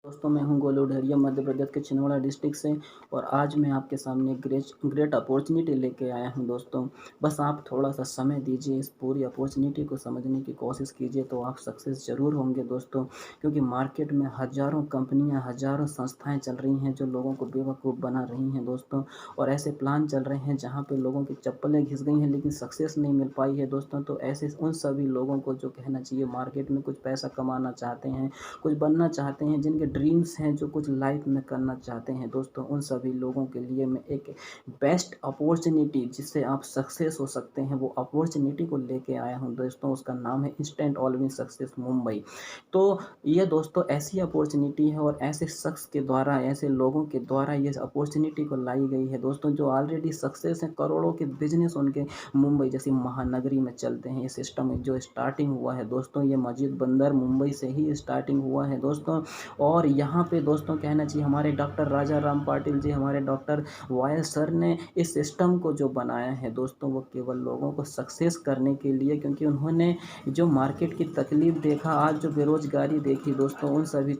दोस्तों मैं हूं गोलू डहरिया मध्य प्रदेश के छिंदवाड़ा डिस्ट्रिक्ट से। और आज मैं आपके सामने ग्रेट अपॉर्चुनिटी लेके आया हूं दोस्तों। बस आप थोड़ा सा समय दीजिए, इस पूरी अपॉर्चुनिटी को समझने की कोशिश कीजिए तो आप सक्सेस ज़रूर होंगे दोस्तों। क्योंकि मार्केट में हज़ारों कंपनियां, हज़ारों संस्थाएं चल रही हैं जो लोगों को बेवकूफ़ बना रही हैं दोस्तों। और ऐसे प्लान चल रहे हैं जहाँ पे लोगों की चप्पलें घिस गई हैं लेकिन सक्सेस नहीं मिल पाई है दोस्तों। तो ऐसे उन सभी लोगों को जो कहना चाहिए, मार्केट में कुछ पैसा कमाना चाहते हैं, कुछ बनना चाहते हैं, जिनके ड्रीम्स हैं, जो कुछ लाइफ में करना चाहते हैं दोस्तों, उन सभी लोगों के लिए मैं एक बेस्ट अपॉर्चुनिटी जिससे आप सक्सेस हो सकते हैं वो अपॉर्चुनिटी को लेके आया हूं दोस्तों। उसका नाम है इंस्टेंट ऑलविन सक्सेस मुंबई। तो ये दोस्तों ऐसी अपॉर्चुनिटी है और ऐसे शख्स के द्वारा, ऐसे लोगों के द्वारा ये अपॉर्चुनिटी को लाई गई है दोस्तों, जो ऑलरेडी सक्सेस हैं, करोड़ों के बिजनेस उनके मुंबई जैसी महानगरी में चलते हैं। ये सिस्टम जो स्टार्टिंग हुआ है दोस्तों, ये मस्जिद बंदर मुंबई से ही स्टार्टिंग हुआ है दोस्तों। और यहाँ पे दोस्तों कहना चाहिए हमारे डॉक्टर राजा राम पाटिल जी, हमारे डॉक्टर वायल सर ने इस सिस्टम को जो बनाया है दोस्तों, वो केवल लोगों को सक्सेस करने के लिए, क्योंकि उन्होंने जो मार्केट की तकलीफ देखा, आज जो बेरोजगारी देखी दोस्तों, उन सभी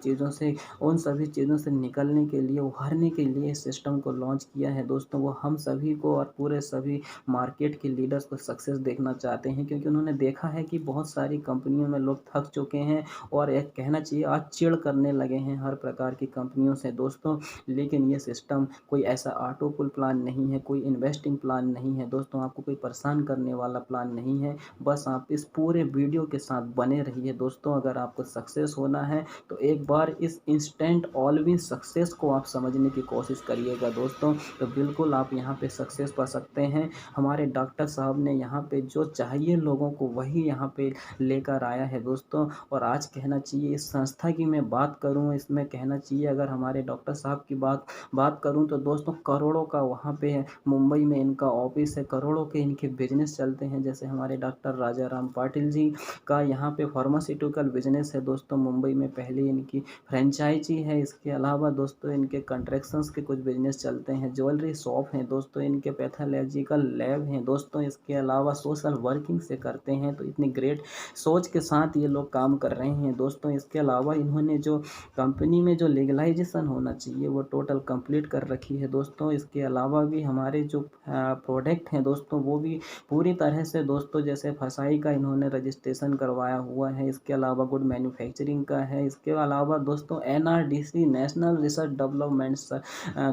चीज़ों से निकलने के लिए, उभरने के लिए इस सिस्टम को लॉन्च किया है दोस्तों। वो हम सभी को और पूरे सभी मार्केट के लीडर्स को सक्सेस देखना चाहते हैं, क्योंकि उन्होंने देखा है कि बहुत सारी कंपनियों में लोग थक चुके हैं और एक कहना चाहिए आज चिढ़ करने लगे हैं हर प्रकार की कंपनियों से दोस्तों। लेकिन ये सिस्टम कोई ऐसा ऑटो पुल प्लान नहीं है, कोई इन्वेस्टिंग प्लान नहीं है दोस्तों, आपको कोई परेशान करने वाला प्लान नहीं है। बस आप इस पूरे वीडियो के साथ बने रहिए दोस्तों। अगर आपको सक्सेस होना है तो एक बार इस इंस्टेंट ऑलविन सक्सेस को आप समझने की कोशिश करिएगा दोस्तों, तो बिल्कुल आप यहाँ पे सक्सेस पा सकते हैं। हमारे डॉक्टर साहब ने यहाँ पे जो चाहिए लोगों को वही यहाँ पे लेकर आया है दोस्तों। और आज कहना चाहिए इस संस्था की मैं बात करूं, इसमें कहना चाहिए अगर हमारे डॉक्टर साहब की बात करूं तो दोस्तों करोड़ों का वहां पे है, मुंबई में इनका ऑफिस है, करोड़ों के इनके बिजनेस चलते हैं। जैसे हमारे डॉक्टर राजा राम पाटिल जी का यहाँ पे फार्मास्यूटिकल बिजनेस है दोस्तों, मुंबई में पहली इनकी फ्रेंचाइजी है। इसके अलावा दोस्तों इनके कंस्ट्रक्शंस के कुछ बिजनेस चलते हैं, ज्वेलरी शॉप हैं दोस्तों, इनके पैथोलॉजिकल लैब हैं दोस्तों। इसके अलावा सोशल वर्किंग से करते हैं, तो इतनी ग्रेट सोच के साथ ये लोग काम कर रहे हैं दोस्तों। इसके अलावा इन्होंने जो कंपनी में जो लीगलाइजेशन होना चाहिए वो टोटल कंप्लीट कर रखी है दोस्तों। इसके अलावा भी हमारे जो प्रोडक्ट हैं दोस्तों वो भी पूरी तरह से दोस्तों, जैसे फसाई का इन्होंने रजिस्ट्रेशन करवाया हुआ है। इसके अलावा गुड मैन्युफैक्चरिंग का है। इसके अलावा दोस्तों NRDC, national research development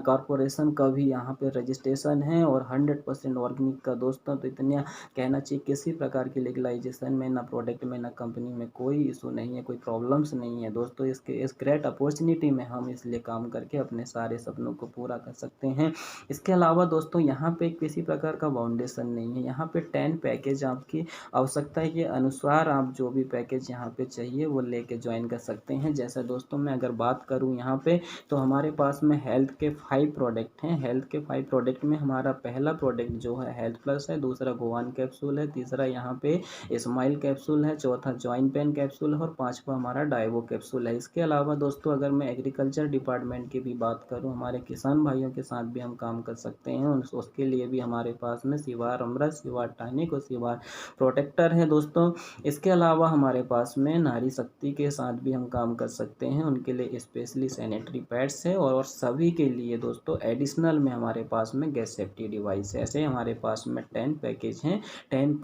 corporation का भी यहाँ पे रजिस्ट्रेशन है और 100% ऑर्गेनिक का दोस्तों। तो इतना कहना चाहिए किसी प्रकार की लीगलाइजेशन में, ना प्रोडक्ट में, ना कंपनी में कोई इशू नहीं है, कोई प्रॉब्लम्स नहीं है दोस्तों। इस ग्रेट अपॉर्चुनिटी में हम इसलिए काम करके अपने सारे सपनों को पूरा कर सकते हैं। इसके अलावा दोस्तों यहाँ पे किसी प्रकार का बाउंडेशन नहीं है। यहाँ पे 10 पैकेज आपकी आवश्यकता के अनुसार आप जो भी पैकेज यहाँ पे चाहिए वो लेके ज्वाइन कर सकते हैं। जैसे दोस्तों मैं अगर बात करूँ यहाँ पे, तो हमारे पास में हेल्थ के 5 प्रोडक्ट हैं। हेल्थ के 5 प्रोडक्ट में हमारा पहला प्रोडक्ट जो है हेल्थ प्लस है, दूसरा गोवान कैप्सूल है, तीसरा यहाँ पे स्माइल कैप्सूल है, चौथा जॉइंट पेन कैप्सूल है और पांचवा हमारा डाइवो कैप्सूल है। इसके अलावा दोस्तों अगर मैं एग्रीकल्चर डिपार्टमेंट की भी बात करूं, हमारे किसान भाइयों के साथ भी हम काम कर सकते हैं। उसके लिए भी हमारे पास में सिवार अमृत, सिवार टॉनिक और सिवार प्रोटेक्टर है दोस्तों। इसके अलावा हमारे पास में नारी शक्ति के साथ भी हम काम कर सकते हैं, उनके लिए स्पेशली सैनिटरी पैड्स है। और सभी के लिए दोस्तों एडिशनल में हमारे पास में गैस सेफ्टी डिवाइस है। ऐसे हमारे पास में 10 पैकेज हैं, 10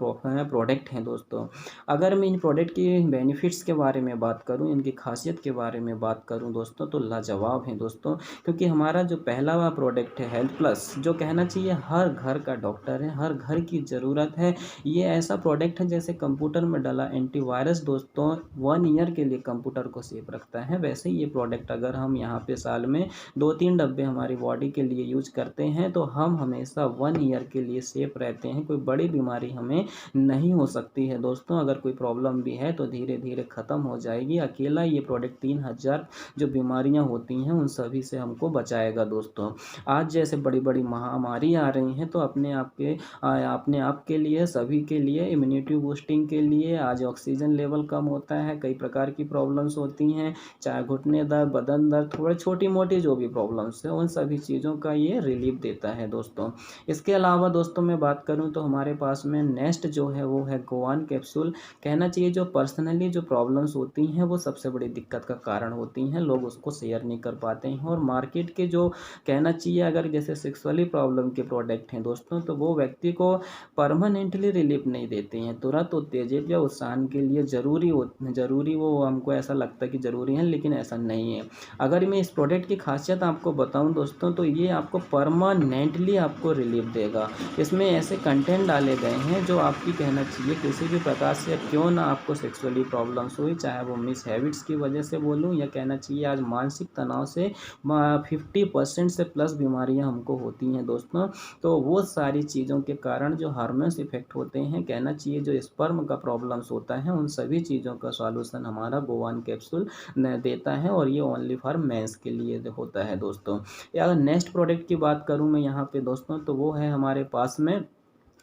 प्रोडक्ट हैं दोस्तों। अगर मैं इन प्रोडक्ट की बेनिफिट्स के बारे में बात करूं, इनकी खासियत के बारे में बात करूं दोस्तों, तो लाजवाब हैं दोस्तों। क्योंकि हमारा जो पहला वाला प्रोडक्ट है हेल्थ प्लस, जो कहना चाहिए हर घर का डॉक्टर है, हर घर की ज़रूरत है। ये ऐसा प्रोडक्ट है जैसे कंप्यूटर में डला एंटीवायरस दोस्तों 1 ईयर के लिए कंप्यूटर को सेफ रखता है, वैसे ये प्रोडक्ट अगर हम यहाँ पे साल में 2-3 डब्बे हमारी बॉडी के लिए यूज करते हैं तो हम हमेशा 1 ईयर के लिए सेफ रहते हैं। कोई बड़ी बीमारी हमें नहीं हो सकती है दोस्तों। अगर कोई प्रॉब्लम भी है तो धीरे धीरे ख़त्म हो जाएगी। अकेला ये प्रोडक्ट 3000 जो बीमारियां होती हैं उन सभी से हमको बचाएगा दोस्तों। आज जैसे बड़ी बड़ी महामारी आ रही हैं, तो अपने आप के लिए, सभी के लिए, इम्यूनिटी बूस्टिंग के लिए, आज ऑक्सीजन लेवल कम होता है, कई प्रकार की प्रॉब्लम्स होती हैं, चाहे घुटने दर्द, बदन दर्द, थोड़ी छोटी मोटी जो भी प्रॉब्लम्स है उन सभी चीज़ों का ये रिलीफ देता है दोस्तों। इसके अलावा दोस्तों मैं बात करूं तो हमारे पास में नेक्स्ट जो है वो है गोवान कैप्सूल। कहना चाहिए जो पर्सनली जो प्रॉब्लम्स होती हैं वो सबसे बड़ी दिक्कत का कारण होती होती हैं, लोग उसको शेयर नहीं कर पाते हैं। और मार्केट के जो कहना चाहिए अगर जैसे सेक्सुअली प्रॉब्लम के प्रोडक्ट हैं दोस्तों, तो वो व्यक्ति को परमानेंटली रिलीफ नहीं देते हैं, तुरंत उत्तेजित या उत्साहन के लिए ज़रूरी वो हमको ऐसा लगता है कि ज़रूरी है, लेकिन ऐसा नहीं है। अगर मैं इस प्रोडक्ट की खासियत आपको बताऊं दोस्तों, तो ये आपको परमानेंटली आपको रिलीफ देगा। इसमें ऐसे कंटेंट डाले गए हैं जो आपकी कहना चाहिए किसी भी प्रकार से क्यों ना आपको सेक्सुअली प्रॉब्लम्स हुई, चाहे वो मिस हैबिट्स की वजह से बोलूँ या कहना चाहिए आज मानसिक तनाव से 50% से प्लस बीमारियां हमको होती हैं दोस्तों। तो वो सारी चीज़ों के कारण जो हार्मोन्स इफेक्ट होते हैं, कहना चाहिए जो स्पर्म का प्रॉब्लम्स होता है, उन सभी चीज़ों का सॉल्यूशन हमारा गोवान कैप्सूल देता है। और ये ओनली फॉर मेंस के लिए होता है दोस्तों। या अगर नेक्स्ट प्रोडक्ट की बात करूं मैं यहाँ पे दोस्तों, तो वो है हमारे पास में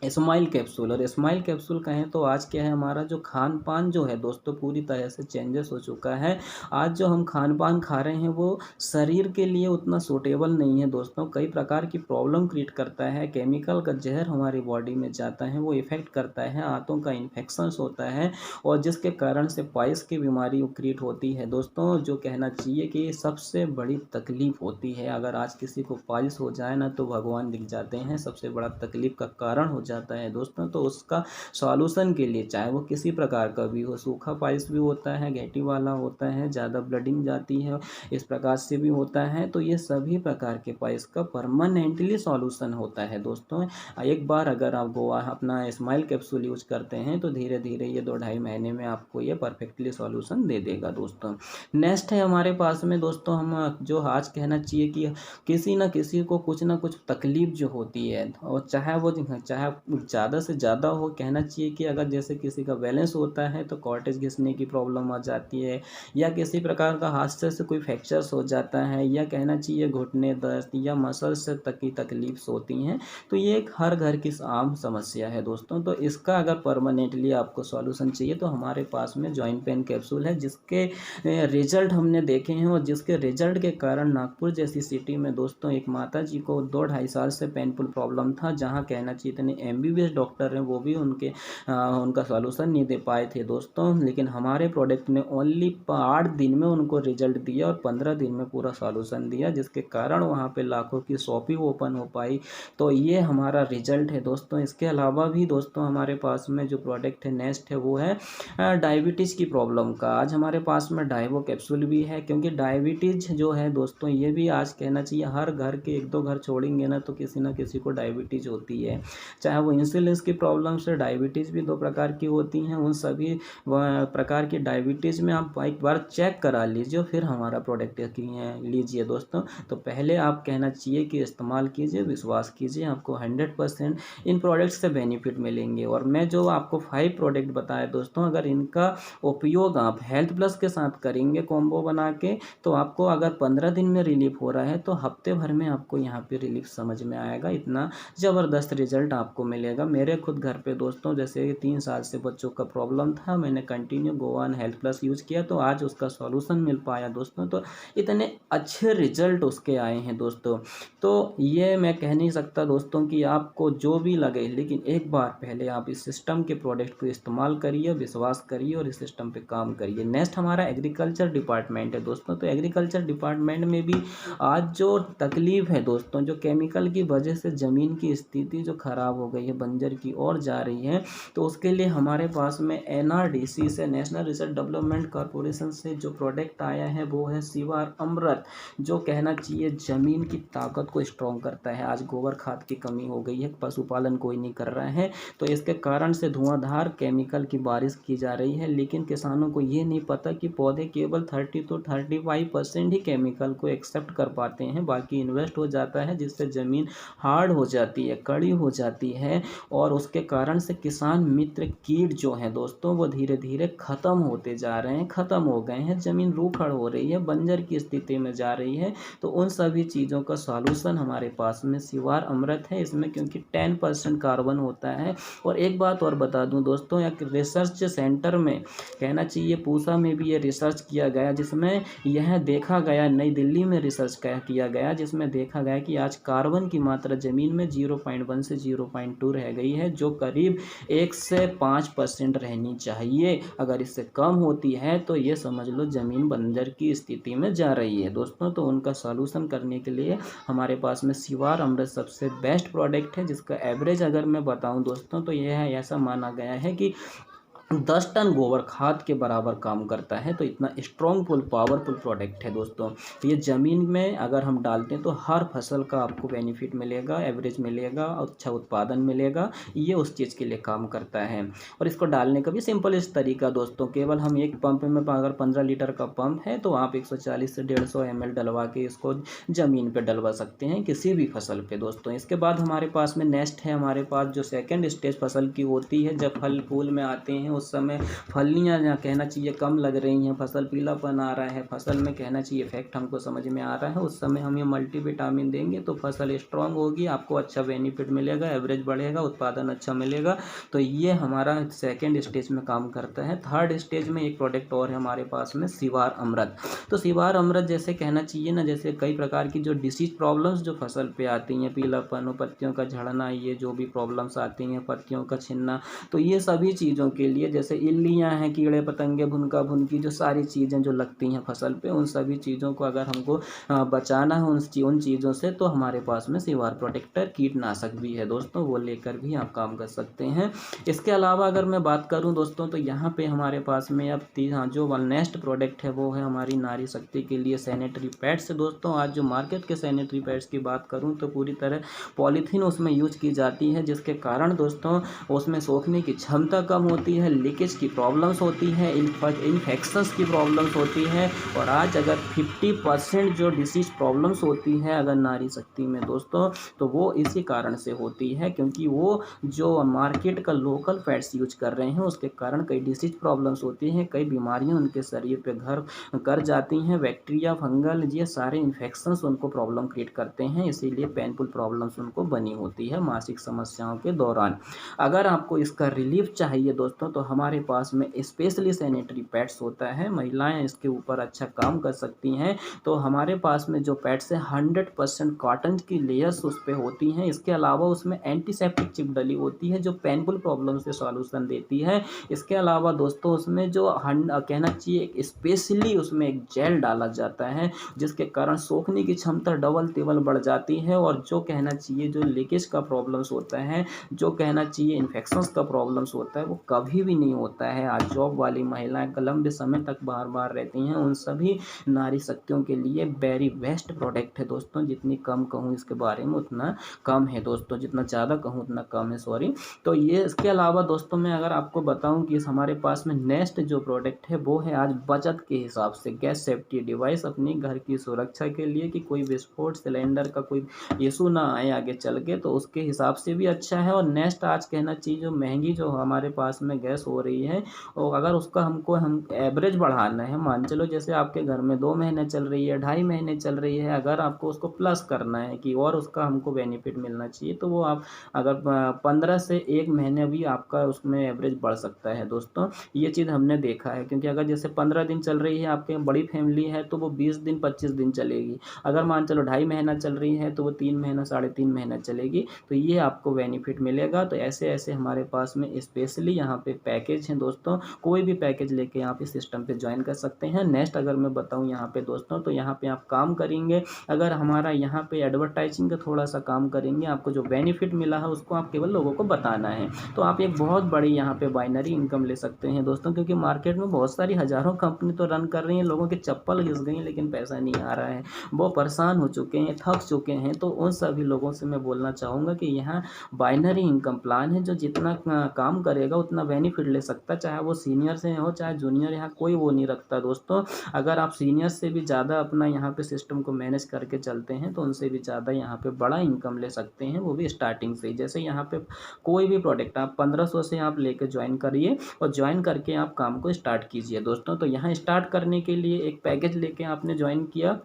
स्माइल कैप्सूल। और स्माइल कैप्सूल कहें तो आज क्या है, हमारा जो खान पान जो है दोस्तों पूरी तरह से चेंजेस हो चुका है। आज जो हम खान पान खा रहे हैं वो शरीर के लिए उतना सूटेबल नहीं है दोस्तों, कई प्रकार की प्रॉब्लम क्रिएट करता है। केमिकल का जहर हमारी बॉडी में जाता है, वो इफेक्ट करता है, आंतों का इन्फेक्शंस होता है, और जिसके कारण से पाइल्स की बीमारी क्रिएट होती है दोस्तों। जो कहना चाहिए कि सबसे बड़ी तकलीफ होती है, अगर आज किसी को पाइल्स हो जाए ना तो भगवान दिख जाते हैं, सबसे बड़ा तकलीफ का कारण हो जाता है दोस्तों। तो उसका सॉल्यूशन के लिए, चाहे वो किसी प्रकार का भी हो, सूखा पाइल्स भी होता है, गैटी वाला होता है, ज़्यादा ब्लडिंग जाती है, इस प्रकार से भी होता है, तो ये सभी प्रकार के पाइल्स का परमानेंटली सॉल्यूशन होता है दोस्तों। एक बार अगर आप गोवा अपना स्माइल कैप्सूल यूज करते हैं तो धीरे धीरे ये 2-2.5 महीने में आपको ये परफेक्टली सॉल्यूशन दे देगा दोस्तों। नेक्स्ट है हमारे पास में दोस्तों, हम जो आज कहना चाहिए कि किसी न किसी को कुछ ना कुछ तकलीफ जो होती है, और चाहे ज़्यादा से ज़्यादा हो, कहना चाहिए कि अगर जैसे किसी का बैलेंस होता है तो कॉर्टेज घिसने की प्रॉब्लम आ जाती है, या किसी प्रकार का हादसे से कोई फ्रैक्चर्स हो जाता है, या कहना चाहिए घुटने दर्द या मसल्स तक की तकलीफ होती हैं, तो ये एक हर घर की आम समस्या है दोस्तों। तो इसका अगर परमानेंटली आपको सॉल्यूशन चाहिए तो हमारे पास में जॉइंट पेन कैप्सूल है, जिसके रिजल्ट हमने देखे हैं, और जिसके रिजल्ट के कारण नागपुर जैसी सिटी में दोस्तों एक माता जी को 2-2.5 साल से पेनफुल प्रॉब्लम था, जहाँ कहना चाहिए इतने MBBS डॉक्टर हैं वो भी उनका सॉल्यूशन नहीं दे पाए थे दोस्तों। लेकिन हमारे प्रोडक्ट ने ओनली 8 दिन में उनको रिजल्ट दिया और 15 दिन में पूरा सॉल्यूशन दिया, जिसके कारण वहाँ पे लाखों की शॉप ही ओपन हो पाई। तो ये हमारा रिजल्ट है दोस्तों। इसके अलावा भी दोस्तों हमारे पास में जो प्रोडक्ट है नेक्स्ट है वो है डायबिटीज़ की प्रॉब्लम का। आज हमारे पास में डाइवो कैप्सूल भी है, क्योंकि डायबिटीज़ जो है दोस्तों ये भी आज कहना चाहिए हर घर के 1-2 घर छोड़ेंगे ना तो किसी ना किसी को डायबिटीज़ होती है, चाहे वो इंसुलिन की प्रॉब्लम से। डायबिटीज़ भी 2 प्रकार की होती हैं, उन सभी प्रकार की डायबिटीज़ में आप एक बार चेक करा लीजिए, फिर हमारा प्रोडक्ट लीजिए दोस्तों। तो पहले आप कहना चाहिए कि इस्तेमाल कीजिए, विश्वास कीजिए, आपको 100% इन प्रोडक्ट से बेनिफिट मिलेंगे। और मैं जो आपको 5 प्रोडक्ट बताए दोस्तों, अगर इनका उपयोग आप हेल्थ प्लस के साथ करेंगे कॉम्बो बना के, तो आपको अगर 15 दिन में रिलीफ हो रहा है तो हफ्ते भर में आपको यहाँ पे रिलीफ समझ में आएगा। इतना ज़बरदस्त रिजल्ट आपको मिलेगा। मेरे खुद घर पे दोस्तों जैसे 3 साल से बच्चों का प्रॉब्लम था, मैंने कंटिन्यू गोवान हेल्थ प्लस यूज किया तो आज उसका सॉल्यूशन मिल पाया दोस्तों। तो इतने अच्छे रिजल्ट उसके आए हैं दोस्तों। तो ये मैं कह नहीं सकता दोस्तों कि आपको जो भी लगे, लेकिन एक बार पहले आप इस सिस्टम के प्रोडक्ट को इस्तेमाल करिए, विश्वास करिए और इस सिस्टम पे काम करिए। नेक्स्ट हमारा एग्रीकल्चर डिपार्टमेंट है दोस्तों। तो एग्रीकल्चर डिपार्टमेंट में भी आज जो तकलीफ है दोस्तों, जो केमिकल की वजह से ज़मीन की स्थिति जो ख़राब हो गई है, बंजर की ओर जा रही है, तो उसके लिए हमारे पास में NRDC से, नेशनल रिसर्च डेवलपमेंट कॉरपोरेशन से जो प्रोडक्ट आया है वो है शिवार अमृत, जो कहना चाहिए ज़मीन की ताकत को स्ट्रॉन्ग करता है। आज गोबर खाद की कमी हो गई है, पशुपालन कोई नहीं कर रहा है, तो इसके कारण से धुआंधार केमिकल की बारिश की जा रही है, लेकिन किसानों को ये नहीं पता कि पौधे केवल 30 to 35% ही केमिकल को एक्सेप्ट कर पाते हैं, बाकी इन्वेस्ट हो जाता है, जिससे ज़मीन हार्ड हो जाती है, कड़ी हो जाती है, और उसके कारण से किसान मित्र कीट जो हैं दोस्तों वो धीरे धीरे ख़त्म होते जा रहे हैं, ख़त्म हो गए हैं, ज़मीन रूखड़ हो रही है, बंजर की स्थिति में जा रही है। तो उन सभी चीज़ों का सॉल्यूशन हमारे पास में शिवार अमृत है। इसमें क्योंकि 10% कार्बन होता है। और एक बात और बता दूं दोस्तों, एक रिसर्च सेंटर में कहना चाहिए पूसा में भी ये रिसर्च किया गया, जिसमें यह देखा गया, नई दिल्ली में रिसर्च किया गया, जिसमें देखा गया कि आज कार्बन की मात्रा ज़मीन में 0.1 से 0.2 रह गई है, जो करीब 1 से 5% रहनी चाहिए। अगर इससे कम होती है तो ये समझ लो ज़मीन बंजर की स्थिति में जा रही है दोस्तों। तो उनका सॉल्यूशन करने के लिए हमारे पास में शिवार अमृत सबसे बेस्ट प्रोडक्ट है, जिसका एवरेज अगर मैं बताऊं दोस्तों तो यह है, ऐसा माना गया है कि 10 टन गोबर खाद के बराबर काम करता है। तो इतना स्ट्रॉन्गफुल पावरफुल प्रोडक्ट है दोस्तों। तो ये ज़मीन में अगर हम डालते हैं तो हर फसल का आपको बेनिफिट मिलेगा, एवरेज मिलेगा, अच्छा उत्पादन मिलेगा। ये उस चीज़ के लिए काम करता है। और इसको डालने का भी सिंपल इस तरीका दोस्तों, केवल हम एक पंप में अगर 15 लीटर का पंप है तो आप 140 से 150 ml डलवा के इसको ज़मीन पर डलवा सकते हैं किसी भी फसल पे दोस्तों। इसके बाद हमारे पास में नेक्स्ट है, हमारे पास जो सेकेंड स्टेज फसल की होती है, जब फल फूल में आते हैं उस समय फलियाँ या कहना चाहिए कम लग रही हैं, फसल पीलापन आ रहा है, फसल में कहना चाहिए इफेक्ट हमको समझ में आ रहा है, उस समय हम ये मल्टीविटामिन देंगे तो फसल स्ट्रांग होगी, आपको अच्छा बेनिफिट मिलेगा, एवरेज बढ़ेगा, उत्पादन अच्छा मिलेगा। तो ये हमारा सेकेंड स्टेज में काम करता है। थर्ड स्टेज में एक प्रोडक्ट और है हमारे पास में, शिवार अमृत। तो शिवार अमृत जैसे कहना चाहिए ना, जैसे कई प्रकार की जो डिसीज प्रॉब्लम्स जो फसल पे आती हैं, पीलापन, पत्तियों का झड़ना, ये जो भी प्रॉब्लम्स आती हैं, पत्तियों का छिलना, तो ये सभी चीज़ों के लिए, जैसे इल्लियाँ हैं, कीड़े पतंगे, भुनका भुनकी, जो सारी चीज़ें जो लगती हैं फसल पे, उन सभी चीज़ों को अगर हमको बचाना है उन चीज़ों से, तो हमारे पास में शिवार प्रोटेक्टर कीटनाशक भी है दोस्तों, वो लेकर भी आप काम कर सकते हैं। इसके अलावा अगर मैं बात करूं दोस्तों तो यहाँ पे हमारे पास में अब जो नेक्स्ट प्रोडक्ट है वो है हमारी नारी शक्ति के लिए सैनिटरी पैड्स दोस्तों। आज जो मार्केट के सैनिटरी पैड्स की बात करूँ तो पूरी तरह पॉलीथीन उसमें यूज की जाती है, जिसके कारण दोस्तों उसमें सोखने की क्षमता कम होती है, लीकेज की प्रॉब्लम्स होती है, इन्फेक्शंस की प्रॉब्लम्स होती है। और आज अगर 50% जो डिसीज प्रॉब्लम्स होती है अगर नारी शक्ति में दोस्तों, तो वो इसी कारण से होती है, क्योंकि वो जो मार्केट का लोकल फैट्स यूज कर रहे हैं उसके कारण कई डिसीज प्रॉब्लम्स होती हैं, कई बीमारियां उनके शरीर पे घर कर जाती हैं, बैक्टीरिया, फंगल, ये सारे इन्फेक्शंस उनको प्रॉब्लम क्रिएट करते हैं, इसीलिए पेनफुल प्रॉब्लम्स उनको बनी होती है मासिक समस्याओं के दौरान। अगर आपको इसका रिलीफ चाहिए दोस्तों तो हमारे पास में स्पेशली सैनिटरी पैड्स होता है, महिलाएं इसके ऊपर अच्छा काम कर सकती हैं। तो हमारे पास में जो पैड्स है 100% कॉटन की लेयर्स उस पर होती हैं। इसके अलावा उसमें एंटीसेप्टिक चिप डली होती है जो पेनफुल प्रॉब्लम से सॉल्यूशन देती है। इसके अलावा दोस्तों उसमें जो कहना चाहिए एक स्पेशली उसमें एक जेल डाला जाता है, जिसके कारण सोखने की क्षमता डबल तिबल बढ़ जाती है। और जो कहना चाहिए जो लीकेज का प्रॉब्लम्स होता है, जो कहना चाहिए इन्फेक्शंस का प्रॉब्लम्स होता है, वो कभी भी नहीं होता है। आज जॉब वाली महिलाएं लंबे समय तक बाहर बाहर रहती हैं, उन सभी नारी शक्तियों के लिए वेरी बेस्ट प्रोडक्ट है दोस्तों। जितनी कम कहूँ इसके बारे में उतना कम है दोस्तों, जितना ज़्यादा कहूँ उतना कम है, सॉरी। तो ये इसके अलावा दोस्तों मैं अगर आपको बताऊं कि हमारे पास में नेक्स्ट जो प्रोडक्ट है वो है आज बचत के हिसाब से गैस सेफ्टी डिवाइस, अपनी घर की सुरक्षा के लिए कि कोई विस्फोट सिलेंडर का कोई इशू ना आए आगे चल के, तो उसके हिसाब से भी अच्छा है। और नेक्स्ट आज कहना चाहिए जो महंगी जो हमारे पास में गैस हो रही है, और अगर उसका हम एवरेज बढ़ाना है, मान चलो जैसे आपके घर में 2 महीने चल रही है, 2.5 महीने चल रही है, अगर आपको उसको प्लस करना है कि और उसका हमको बेनिफिट मिलना चाहिए, तो वो आप अगर 15 से 1 महीने भी आपका उसमें एवरेज बढ़ सकता है दोस्तों। ये चीज़ हमने देखा है, क्योंकि अगर जैसे 15 दिन चल रही है, आपके बड़ी फैमिली है तो वो 20 दिन 25 दिन चलेगी। अगर मान चलो 2.5 महीना चल रही है तो वो 3 महीना 3.5 महीना चलेगी। तो ये आपको बेनिफिट मिलेगा। तो ऐसे ऐसे हमारे पास में स्पेशली यहाँ पे पैकेज हैं दोस्तों, कोई भी पैकेज लेके आप इस सिस्टम पे ज्वाइन कर सकते हैं। नेक्स्ट अगर मैं बताऊँ यहाँ पे दोस्तों, तो यहाँ पे आप काम करेंगे, अगर हमारा यहाँ पे एडवर्टाइजिंग का थोड़ा सा काम करेंगे, आपको जो बेनिफिट मिला है उसको आप केवल लोगों को बताना है, तो आप एक बहुत बड़ी यहाँ पे बाइनरी इनकम ले सकते हैं दोस्तों। क्योंकि मार्केट में बहुत सारी हज़ारों कंपनी तो रन कर रही हैं, लोगों की चप्पल घिस गई लेकिन पैसा नहीं आ रहा है, वो परेशान हो चुके हैं, थक चुके हैं। तो उन सभी लोगों से मैं बोलना चाहूँगा कि यहाँ बाइनरी इनकम प्लान है, जो जितना काम करेगा उतना बेनिफिट ले सकता है, चाहे वो सीनियर से हो चाहे जूनियर, यहाँ कोई वो नहीं रखता दोस्तों। अगर आप सीनियर से भी ज़्यादा अपना यहाँ पे सिस्टम को मैनेज करके चलते हैं तो उनसे भी ज़्यादा यहाँ पे बड़ा इनकम ले सकते हैं, वो भी स्टार्टिंग से ही। जैसे यहाँ पे कोई भी प्रोडक्ट आप 1500 से आप लेके ज्वाइन करिए और ज्वाइन करके आप काम को स्टार्ट कीजिए दोस्तों। तो यहाँ स्टार्ट करने के लिए एक पैकेज लेके आपने ज्वाइन किया,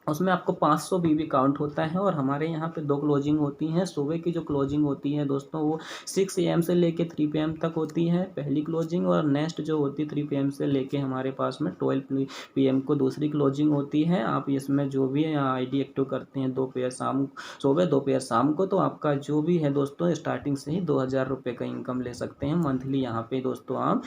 उसमें आपको 500 बीबी काउंट होता है और हमारे यहाँ पे 2 क्लोजिंग होती हैं। सुबह की जो क्लोजिंग होती है दोस्तों वो 6 एएम से लेके 3 पीएम तक होती है पहली क्लोजिंग, और नेक्स्ट जो होती है 3 पीएम से लेके हमारे पास में 12 पीएम को दूसरी क्लोजिंग होती है। आप इसमें जो भी आईडी एक्टिव करते हैं 2 पेयर शाम सुबह 2 पेयर शाम को, तो आपका जो भी है दोस्तों स्टार्टिंग से ही 2000 रुपये का इनकम ले सकते हैं मंथली। यहाँ पे दोस्तों आप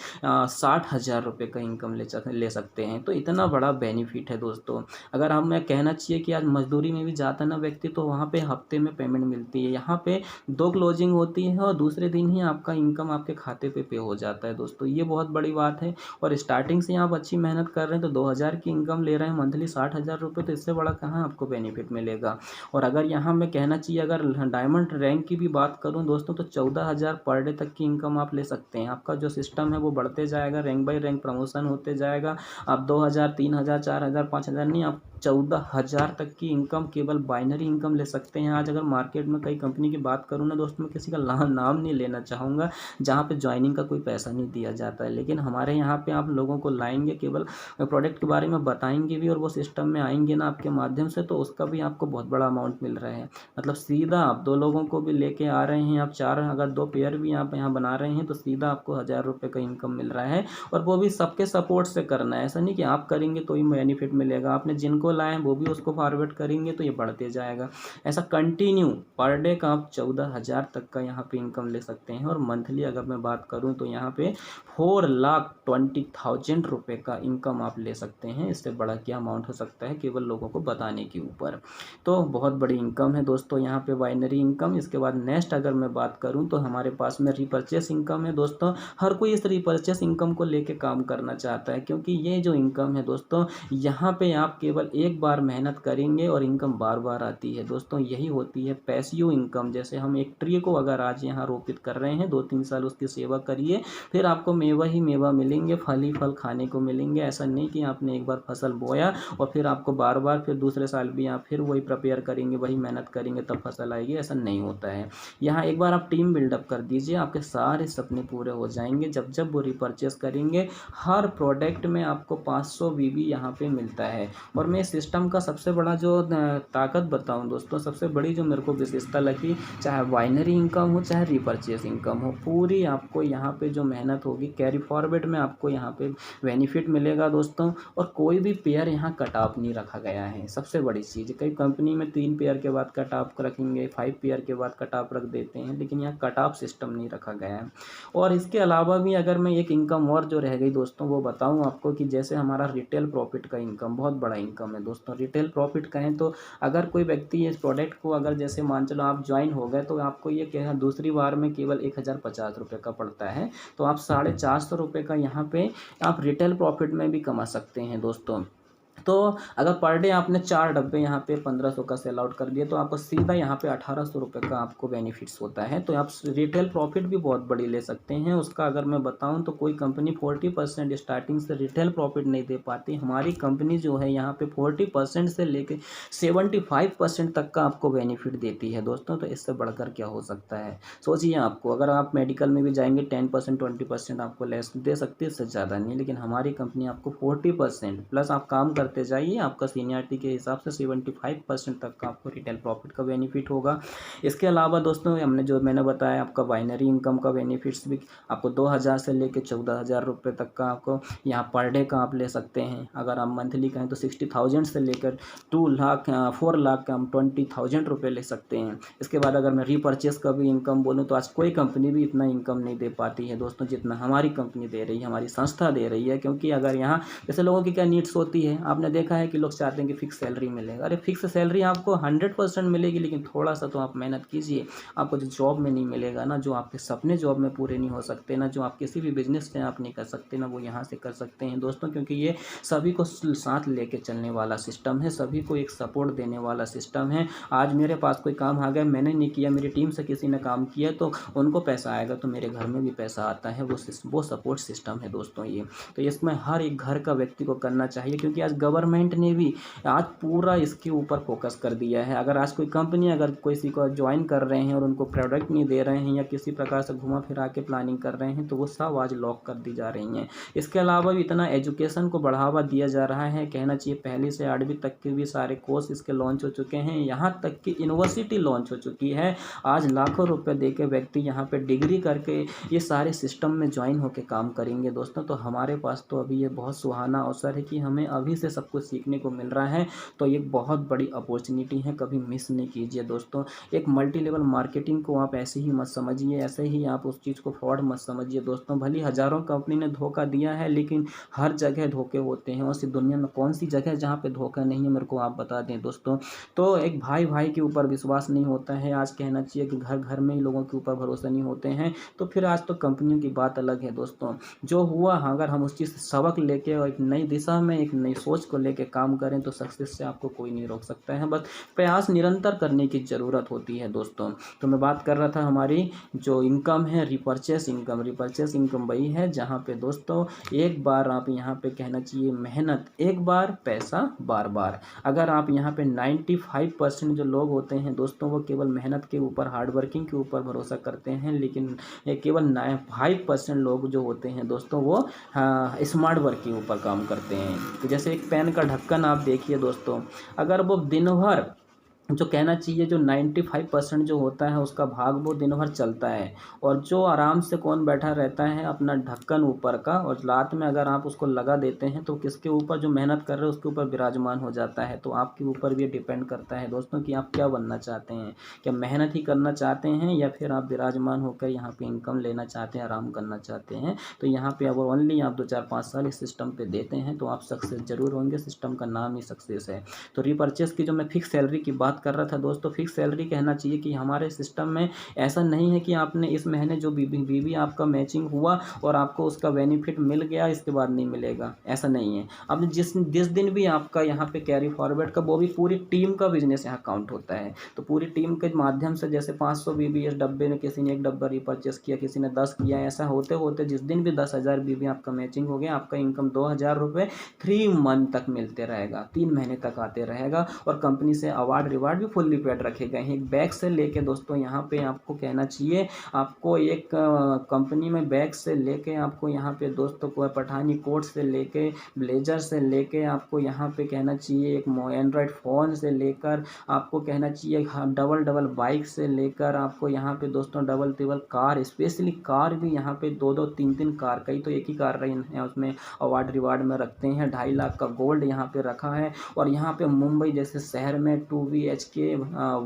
60,000 रुपये का इनकम ले सकते हैं। तो इतना बड़ा बेनिफिट है दोस्तों। अगर हमें कहना चाहिए कि आज मजदूरी में भी जाता ना व्यक्ति, तो वहाँ पे हफ्ते में पेमेंट मिलती है। यहाँ पे 2 क्लोजिंग होती है और दूसरे दिन ही आपका इनकम आपके खाते पे हो जाता है दोस्तों, ये बहुत बड़ी बात है। और स्टार्टिंग से आप अच्छी मेहनत कर रहे हैं तो 2000 की इनकम ले रहे हैं मंथली 60,000 रुपये, तो इससे बड़ा कहाँ आपको बेनिफिट मिलेगा। और अगर यहाँ मैं कहना चाहिए अगर डायमंड रैंक की भी बात करूँ दोस्तों, तो 14,000 पर डे तक की इनकम आप ले सकते हैं। आपका जो सिस्टम है वो बढ़ते जाएगा, रैंक बाई रैंक प्रमोशन होते जाएगा। आप 2000 3000 4000 5000 नहीं, आप 14,000 तक की इनकम केवल बाइनरी इनकम ले सकते हैं। आज अगर मार्केट में कई कंपनी की बात करूँ ना दोस्तों, मैं किसी का नाम नहीं लेना चाहूँगा जहाँ पे ज्वाइनिंग का कोई पैसा नहीं दिया जाता है, लेकिन हमारे यहाँ पे आप लोगों को लाएंगे, केवल प्रोडक्ट के बारे में बताएंगे भी और वो सिस्टम में आएंगे ना आपके माध्यम से, तो उसका भी आपको बहुत बड़ा अमाउंट मिल रहा है। मतलब सीधा आप 2 लोगों को भी लेके आ रहे हैं, आप 4 अगर 2 पेयर भी आप यहाँ बना रहे हैं तो सीधा आपको 1000 रुपये का इनकम मिल रहा है। और वो भी सबके सपोर्ट से करना है, ऐसा नहीं कि आप करेंगे तो ही बेनिफिट मिलेगा, आपने जिनको लाए वो भी उसको फॉरवर्ड करेंगे तो ये बढ़ते जाएगा। ऐसा कंटिन्यू पर डे का आप 14,000 तक का यहाँ पे इनकम ले सकते हैं। और मंथली अगर मैं बात करूँ तो यहाँ पे 4,20,000 रुपये का इनकम आप ले सकते हैं। इससे बड़ा क्या अमाउंट हो सकता है केवल लोगों को बताने के ऊपर। तो बहुत बड़ी इनकम है दोस्तों यहाँ पे बाइनरी इनकम। इसके बाद नेक्स्ट अगर मैं बात करूँ तो हमारे पास में रिपर्चेस इनकम है दोस्तों। हर कोई इस रिपर्चेस इनकम को लेके काम करना चाहता है, क्योंकि ये जो इनकम है दोस्तों, यहाँ पे आप केवल एक बार मेहनत करेंगे और इनकम बार बार आती है दोस्तों। यही होती है पैसिव इनकम। जैसे हम एक ट्री को अगर आज यहाँ रोपित कर रहे हैं, 2-3 साल उसकी सेवा करिए, फिर आपको मेवा ही मेवा मिलेंगे, फल ही फल खाने को मिलेंगे। ऐसा नहीं कि आपने एक बार फसल बोया और फिर आपको बार बार फिर दूसरे साल भी आप फिर वही प्रिपेयर करेंगे, वही मेहनत करेंगे तब फसल आएगी, ऐसा नहीं होता है। यहाँ एक बार आप टीम बिल्डअप कर दीजिए, आपके सारे सपने पूरे हो जाएंगे। जब जब वो रिपर्चेस करेंगे, हर प्रोडक्ट में आपको 500 बीबी यहाँ पे मिलता है। और मैं इस सिस्टम का सबसे बड़ा जो ताकत बताऊं दोस्तों, सबसे बड़ी जो मेरे को विशेषता लगी, चाहे बाइनरी इनकम हो चाहे रिपर्चेस इनकम हो, पूरी आपको यहाँ पे जो मेहनत होगी कैरी फॉरवर्ड में आपको यहाँ पे बेनिफिट मिलेगा दोस्तों। और कोई भी पेयर यहाँ कट ऑफ नहीं रखा गया है, सबसे बड़ी चीज़। कई कंपनी में 3 पेयर के बाद कट ऑफ रखेंगे, 5 पेयर के बाद कट ऑफ रख देते हैं, लेकिन यहाँ कट ऑफ सिस्टम नहीं रखा गया है। और इसके अलावा भी अगर मैं एक इनकम और जो रह गई दोस्तों वो बताऊं आपको, कि जैसे हमारा रिटेल प्रॉफिट का इनकम बहुत बड़ा इनकम है दोस्तों। रिटेल प्रॉफिट कहें तो अगर कोई व्यक्ति इस प्रोडक्ट को अगर जैसे मान चलो आप ज्वाइन हो गए, तो आपको ये क्या है दूसरी बार में केवल 1,050 रुपये का पड़ता है, तो आप 450 रुपये का यहाँ पे आप रिटेल प्रॉफिट में भी कमा सकते हैं दोस्तों। तो अगर पर डे आपने 4 डब्बे यहाँ पे 1500 का सेल आउट कर दिए, तो आपको सीधा यहाँ पे 1,800 रुपये का आपको बेनिफिट्स होता है। तो आप रिटेल प्रॉफिट भी बहुत बड़ी ले सकते हैं उसका। अगर मैं बताऊँ तो कोई कंपनी 40% स्टार्टिंग से रिटेल प्रॉफिट नहीं दे पाती, हमारी कंपनी जो है यहाँ पे 40% से लेके 75% तक का आपको बेनिफिट देती है दोस्तों। तो इससे बढ़कर क्या हो सकता है सोचिए। आपको अगर आप मेडिकल में भी जाएंगे 10% 20% आपको लेस दे सकती है, इससे ज़्यादा नहीं, लेकिन हमारी कंपनी आपको 40% प्लस आप काम करते जाइए, आपका सीनियरिटी के हिसाब से 75% तक का आपको रिटेल प्रॉफिट का बेनिफिट होगा। इसके अलावा दोस्तों मैंने बताया आपका बाइनरी इनकम का बेनिफिट्स भी आपको 2,000 से लेकर 14,000 रुपये तक का आपको यहाँ पर डे का आप ले सकते हैं। अगर आप मंथली कहें तो 60,000 से लेकर 4,20,000 रुपये ले सकते हैं। इसके बाद अगर मैं रीपर्चेस का भी इनकम बोलूँ तो आज कोई कंपनी भी इतना इनकम नहीं दे पाती है दोस्तों जितना हमारी कंपनी दे रही है, हमारी संस्था दे रही है। क्योंकि अगर यहाँ जैसे लोगों की क्या नीड्स होती है, आपने देखा है कि लोग चाहते हैं कि फिक्स सैलरी मिलेगा। अरे फिक्स सैलरी आपको 100% मिलेगी, लेकिन थोड़ा सा तो आप मेहनत कीजिए। आपको जो जॉब में नहीं मिलेगा ना, जो आपके सपने जॉब में पूरे नहीं हो सकते ना, जो आप किसी भी बिजनेस में आप नहीं कर सकते ना, वो यहाँ से कर सकते हैं दोस्तों। क्योंकि ये सभी को साथ लेके चलने वाला सिस्टम है, सभी को एक सपोर्ट देने वाला सिस्टम है। आज मेरे पास कोई काम आ गया, मैंने नहीं किया, मेरी टीम से किसी ने काम किया, तो उनको पैसा आएगा तो मेरे घर में भी पैसा आता है। वो सपोर्ट सिस्टम है दोस्तों ये। तो इसमें हर एक घर का व्यक्ति को करना चाहिए, क्योंकि आज गवर्नमेंट ने भी आज पूरा इसके ऊपर फोकस कर दिया है। अगर आज कोई कंपनी अगर किसी को ज्वाइन कर रहे हैं और उनको प्रोडक्ट नहीं दे रहे हैं या किसी प्रकार से घुमा फिरा के प्लानिंग कर रहे हैं तो वो सब आज लॉक कर दी जा रही हैं। इसके अलावा भी इतना एजुकेशन को बढ़ावा दिया जा रहा है, कहना चाहिए पहली से 8वीं तक के भी सारे कोर्स इसके लॉन्च हो चुके हैं। यहाँ तक कि यूनिवर्सिटी लॉन्च हो चुकी है। आज लाखों रुपए दे के व्यक्ति यहाँ पे डिग्री करके ये सारे सिस्टम में ज्वाइन होकर काम करेंगे दोस्तों। तो हमारे पास तो अभी ये बहुत सुहाना अवसर है कि हमें अभी से सब कुछ सीखने को मिल रहा है। तो ये बहुत बड़ी अपॉर्चुनिटी है, कभी मिस नहीं कीजिए दोस्तों। एक मल्टी लेवल मार्केटिंग को आप ऐसे ही मत समझिए, ऐसे ही आप उस चीज़ को फ्रॉड मत समझिए दोस्तों। भली हज़ारों कंपनी ने धोखा दिया है लेकिन हर जगह धोखे होते हैं। और दुनिया में कौन सी जगह है जहाँ पे धोखा नहीं है, मेरे को आप बता दें दोस्तों। तो एक भाई भाई के ऊपर विश्वास नहीं होता है। आज कहना चाहिए कि घर घर में ही लोगों के ऊपर भरोसा नहीं होते हैं। तो फिर आज तो कंपनियों की बात अलग है दोस्तों। जो हुआ, अगर हम उस चीज़ से सबक लेके और एक नई दिशा में एक नई सोच को लेके काम करें तो सक्सेस से आपको कोई नहीं रोक सकता है। बस प्रयास निरंतर करने की ज़रूरत होती है दोस्तों। तो मैं बात कर रहा था हमारी जो इनकम है, रिपर्चेस इनकम। रिपर्चेस इनकम वही है जहाँ पे दोस्तों एक बार आप यहाँ पे कहना चाहिए मेहनत एक बार, पैसा बार बार। अगर आप यहाँ पे 95% जो लोग होते हैं दोस्तों वो केवल मेहनत के ऊपर, हार्डवर्किंग के ऊपर भरोसा करते हैं, लेकिन केवल 5% लोग जो होते हैं दोस्तों वो स्मार्ट वर्क के ऊपर काम करते हैं। तो जैसे एक पेन का ढक्कन आप देखिए दोस्तों, अगर वो दिन भर जो कहना चाहिए जो 95% जो होता है उसका भाग वो दिन भर चलता है, और जो आराम से कौन बैठा रहता है अपना ढक्कन ऊपर का, और रात में अगर आप उसको लगा देते हैं तो किसके ऊपर, जो मेहनत कर रहे हैं उसके ऊपर विराजमान हो जाता है। तो आपके ऊपर भी डिपेंड करता है दोस्तों कि आप क्या बनना चाहते हैं, क्या मेहनत ही करना चाहते हैं या फिर आप विराजमान होकर यहाँ पे इनकम लेना चाहते हैं, आराम करना चाहते हैं। तो यहाँ पे अगर ओनली आप 2-4-5 साल इस सिस्टम पे देते हैं तो आप सक्सेस जरूर होंगे। सिस्टम का नाम ही सक्सेस है। तो रिपर्चेस की जो मैं फिक्स सैलरी की बात कर रहा था दोस्तों, फिक्स सैलरी कहना चाहिए कि हमारे सिस्टम में ऐसा नहीं है कि आपने इस महीने जो बीबी आपका मैचिंग हुआ और आपको उसका बेनिफिट मिल गया इसके बाद नहीं मिलेगा, ऐसा नहीं है। अब जिस दिन भी आपका यहाँ पे कैरी फॉरवर्ड का, वो भी पूरी टीम का बिजनेस यहाँ काउंट होता है। तो पूरी टीम के माध्यम से जैसे 500 बीबी इस डब्बे में किसी ने एक डब्बा रिपर्चेस किया, किसी ने 10 किया, ऐसा होते होते जिस दिन भी 10,000 बीबी आपका मैचिंग हो गया, आपका इनकम 2,000 रुपये 3 मंथ तक मिलते रहेगा, 3 महीने तक आते रहेगा। और कंपनी से अवार्ड रिवार्ड भी फुल्ली पेड रखे गए हैं। एक बैग से लेके दोस्तों यहाँ पे आपको कहना चाहिए, आपको एक कंपनी में बैग से लेके आपको यहाँ पे दोस्तों को पठानी कोट से लेके, ब्लेजर से लेके, आपको यहाँ पे कहना चाहिए एक एंड्रॉयड फ़ोन से लेकर, आपको कहना चाहिए डबल बाइक से लेकर, आपको यहाँ पे दोस्तों डबल कार, स्पेशली कार भी यहाँ पे 2-2, 3-3 कार, कई तो एक ही कार रही है उसमें अवार्ड रिवार्ड में रखते हैं। 2.5 लाख का गोल्ड यहाँ पे रखा है। और यहाँ पे मुंबई जैसे शहर में 2 BHK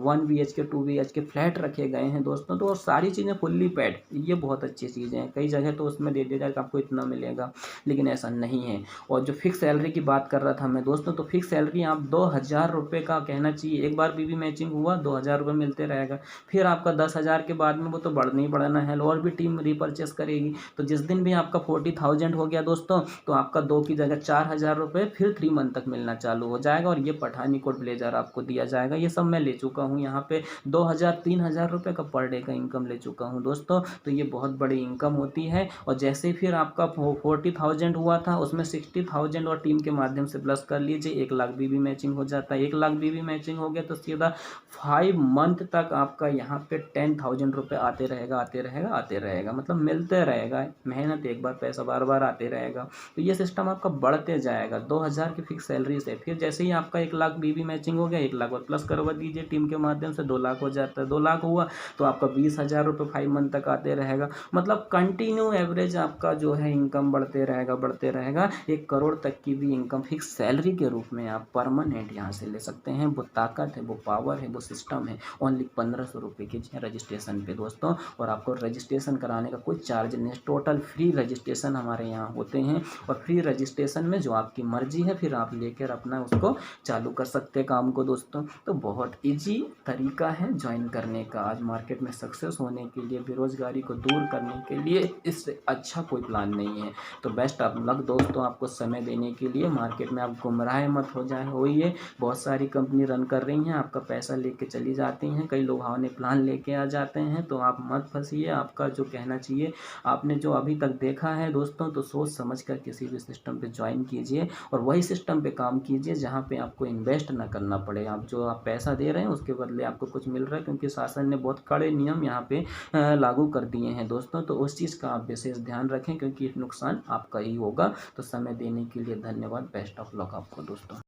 1 BHK 2 BHK फ्लैट रखे गए हैं दोस्तों। तो सारी चीज़ें फुल्ली पैड, ये बहुत अच्छी चीज़ें हैं। कई जगह तो उसमें दे दिया जाएगा आपको इतना मिलेगा, लेकिन ऐसा नहीं है। और जो फिक्स सैलरी की बात कर रहा था मैं दोस्तों, तो फिक्स सैलरी आप 2,000 रुपये का कहना चाहिए, एक बार बीबी मैचिंग हुआ 2,000 रुपये मिलते रहेगा। फिर आपका 10,000 के बाद में वो तो बढ़ना ही बढ़ना है, और भी टीम रिपर्चेस करेगी। तो जिस दिन भी आपका 40,000 हो गया दोस्तों, तो आपका 2 की जगह 4,000 रुपये फिर 3 मंथ तक मिलना चालू हो जाएगा। और ये पठानी कोट ब्लेजर आपको दिया जाएगा। ये सब मैं ले चुका हूँ, यहाँ पे 2,000-3,000 रुपये का पर डे का इनकम ले चुका हूँ दोस्तों। तो ये बहुत बड़ी इनकम होती है। और जैसे ही फिर आपका 40,000 हुआ था, उसमें 60,000 और टीम के माध्यम से प्लस कर लीजिए, 1 लाख बीबी मैचिंग हो जाता है। 1 लाख बीबी मैचिंग हो गया तो सीधा 5 मंथ तक आपका यहाँ पे 10,000 रुपये आते रहेगा, मतलब मिलते रहेगा। मेहनत एक बार, पैसा बार बार आते रहेगा। तो ये सिस्टम आपका बढ़ते जाएगा 2,000 की फिक्स सैलरी से। फिर जैसे ही आपका 1 लाख बीबी मैचिंग हो गया, 1 लाख और प्लस करवा दीजिए टीम के माध्यम से, 2 लाख हो जाता है। 2 लाख हुआ तो आपका 20,000 रुपये 5 मंथ तक आते रहेगा। मतलब कंटिन्यू एवरेज आपका जो है इनकम बढ़ते रहेगा। 1 करोड़ तक की भी इनकम फिक्स सैलरी के रूप में आप परमानेंट यहाँ से ले सकते हैं। वो ताकत है, वो पावर है, वो सिस्टम है। ओनली 1,500 रुपये की रजिस्ट्रेशन पे दोस्तों। और आपको रजिस्ट्रेशन कराने का कोई चार्ज नहीं, टोटल फ्री रजिस्ट्रेशन हमारे यहाँ होते हैं। और फ्री रजिस्ट्रेशन में जो आपकी मर्जी है फिर आप लेकर अपना उसको चालू कर सकते हैं काम को दोस्तों। तो बहुत ईजी तरीका है ज्वाइन करने का। आज मार्केट में सक्सेस होने के लिए, बेरोज़गारी को दूर करने के लिए इससे अच्छा कोई प्लान नहीं है। तो बेस्ट ऑफ लक दोस्तों आपको समय देने के लिए। मार्केट में आप गुमराह मत होइए। बहुत सारी कंपनी रन कर रही हैं, आपका पैसा लेके चली जाती हैं, कई लुभावने प्लान लेके आ जाते हैं। तो आप मत फंसिए। आपका जो कहना चाहिए, आपने जो अभी तक देखा है दोस्तों, तो सोच समझ कर किसी भी सिस्टम पे ज्वाइन कीजिए और वही सिस्टम पे काम कीजिए जहाँ पे आपको इन्वेस्ट ना करना पड़े। आप जो आप पैसा दे रहे हैं उसके बदले आपको कुछ मिल रहा है, क्योंकि शासन ने बहुत कड़े नियम यहाँ पे लागू कर दिए हैं दोस्तों। तो उस चीज़ का आप विशेष ध्यान रखें, क्योंकि नुकसान आपका ही होगा। तो समय देने के लिए धन्यवाद। बेस्ट ऑफ लक आपको दोस्तों।